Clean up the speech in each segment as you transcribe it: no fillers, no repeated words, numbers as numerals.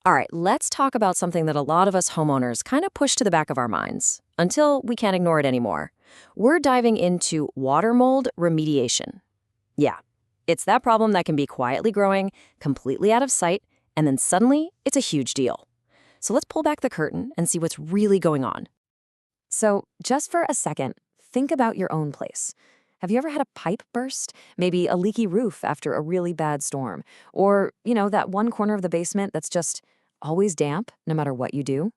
All right, let's talk about something that a lot of us homeowners kind of push to the back of our minds until we can't ignore it anymore. We're diving into water mold remediation. Yeah, it's that problem that can be quietly growing, completely out of sight, and then suddenly it's a huge deal. So let's pull back the curtain and see what's really going on. So, just for a second, think about your own place. Have you ever had a pipe burst? Maybe a leaky roof after a really bad storm? Or, that one corner of the basement that's just always damp no matter what you do?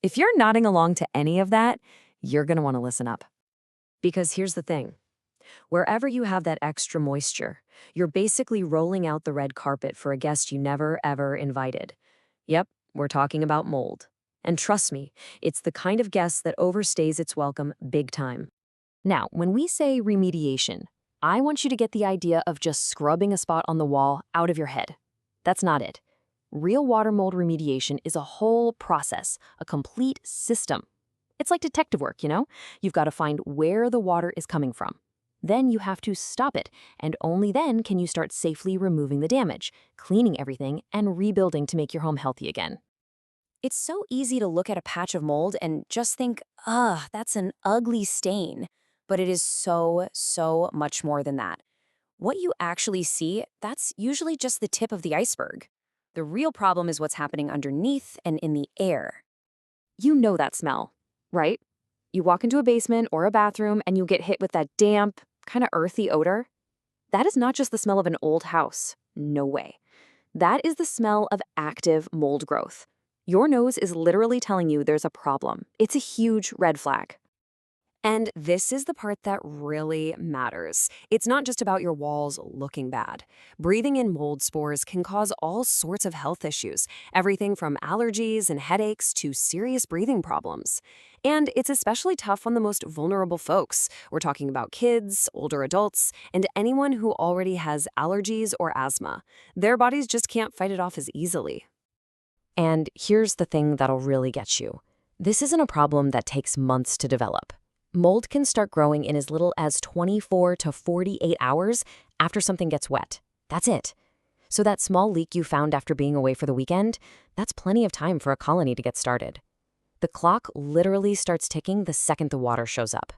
If you're nodding along to any of that, you're going to want to listen up. Because here's the thing. Wherever you have that extra moisture, you're basically rolling out the red carpet for a guest you never, ever invited. Yep, we're talking about mold. And trust me, it's the kind of guest that overstays its welcome big time. Now, when we say remediation, I want you to get the idea of just scrubbing a spot on the wall out of your head. That's not it. Real water mold remediation is a whole process, a complete system. It's like detective work, You've got to find where the water is coming from. Then you have to stop it, and only then can you start safely removing the damage, cleaning everything, and rebuilding to make your home healthy again. It's so easy to look at a patch of mold and just think, ugh, that's an ugly stain. But it is so, so much more than that. What you actually see, that's usually just the tip of the iceberg. The real problem is what's happening underneath and in the air. You know that smell, right? You walk into a basement or a bathroom and you get hit with that damp, kind of earthy odor. That is not just the smell of an old house. No way. That is the smell of active mold growth. Your nose is literally telling you there's a problem. It's a huge red flag. And this is the part that really matters. It's not just about your walls looking bad. Breathing in mold spores can cause all sorts of health issues, everything from allergies and headaches to serious breathing problems. And it's especially tough on the most vulnerable folks. We're talking about kids, older adults, and anyone who already has allergies or asthma. Their bodies just can't fight it off as easily. And here's the thing that'll really get you. This isn't a problem that takes months to develop. Mold can start growing in as little as 24 to 48 hours after something gets wet. That's it. So that small leak you found after being away for the weekend, that's plenty of time for a colony to get started. The clock literally starts ticking the second the water shows up.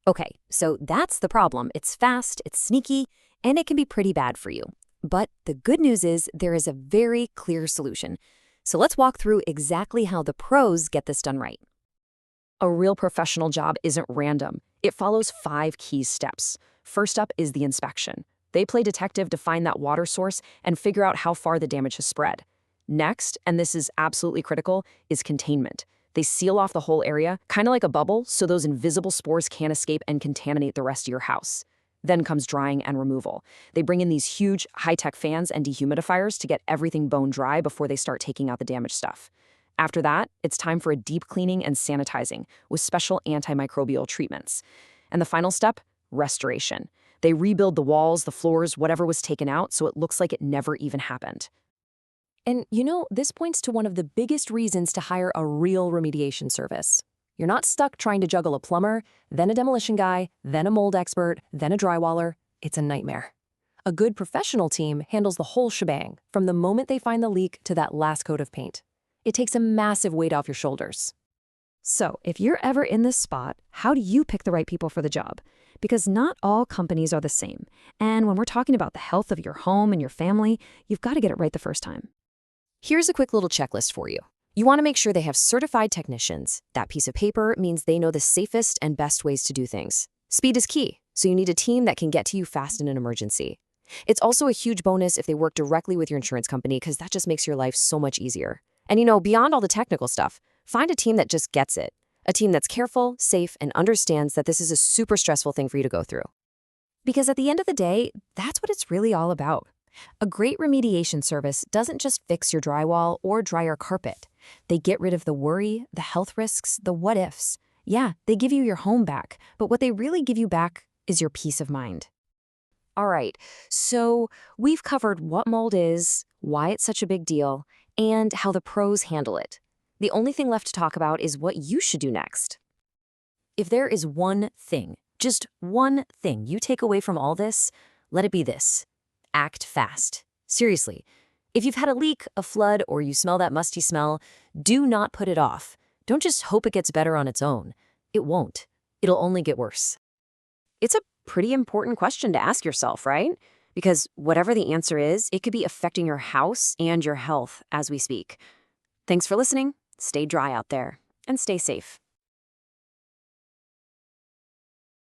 Okay, so that's the problem. It's fast, it's sneaky, and it can be pretty bad for you. But the good news is there is a very clear solution. So let's walk through exactly how the pros get this done right. A real professional job isn't random. It follows 5 key steps. First up is the inspection. They play detective to find that water source and figure out how far the damage has spread. Next, and this is absolutely critical, is containment. They seal off the whole area, kind of like a bubble, so those invisible spores can't escape and contaminate the rest of your house. Then comes drying and removal. They bring in these huge, high-tech fans and dehumidifiers to get everything bone dry before they start taking out the damaged stuff. After that, it's time for a deep cleaning and sanitizing with special antimicrobial treatments. And the final step, restoration. They rebuild the walls, the floors, whatever was taken out, so it looks like it never even happened. And this points to one of the biggest reasons to hire a real remediation service. You're not stuck trying to juggle a plumber, then a demolition guy, then a mold expert, then a drywaller. It's a nightmare. A good professional team handles the whole shebang, from the moment they find the leak to that last coat of paint. It takes a massive weight off your shoulders. So, if you're ever in this spot, how do you pick the right people for the job? Because not all companies are the same. And when we're talking about the health of your home and your family, you've got to get it right the first time. Here's a quick little checklist for you. You want to make sure they have certified technicians. That piece of paper means they know the safest and best ways to do things. Speed is key, so you need a team that can get to you fast in an emergency. It's also a huge bonus if they work directly with your insurance company because that just makes your life so much easier. And beyond all the technical stuff, find a team that just gets it. A team that's careful, safe, and understands that this is a super stressful thing for you to go through. Because at the end of the day, that's what it's really all about. A great remediation service doesn't just fix your drywall or dry your carpet. They get rid of the worry, the health risks, the what-ifs. Yeah, they give you your home back, but what they really give you back is your peace of mind. All right, so we've covered what mold is, why it's such a big deal, and how the pros handle it. The only thing left to talk about is what you should do next. If there is one thing, just one thing you take away from all this, let it be this. Act fast. Seriously, If you've had a leak, a flood, or you smell that musty smell, do not put it off. Don't just hope it gets better on its own. It won't. It'll only get worse. It's a pretty important question to ask yourself, right? Because whatever the answer is, it could be affecting your house and your health as we speak. Thanks for listening. Stay dry out there and stay safe.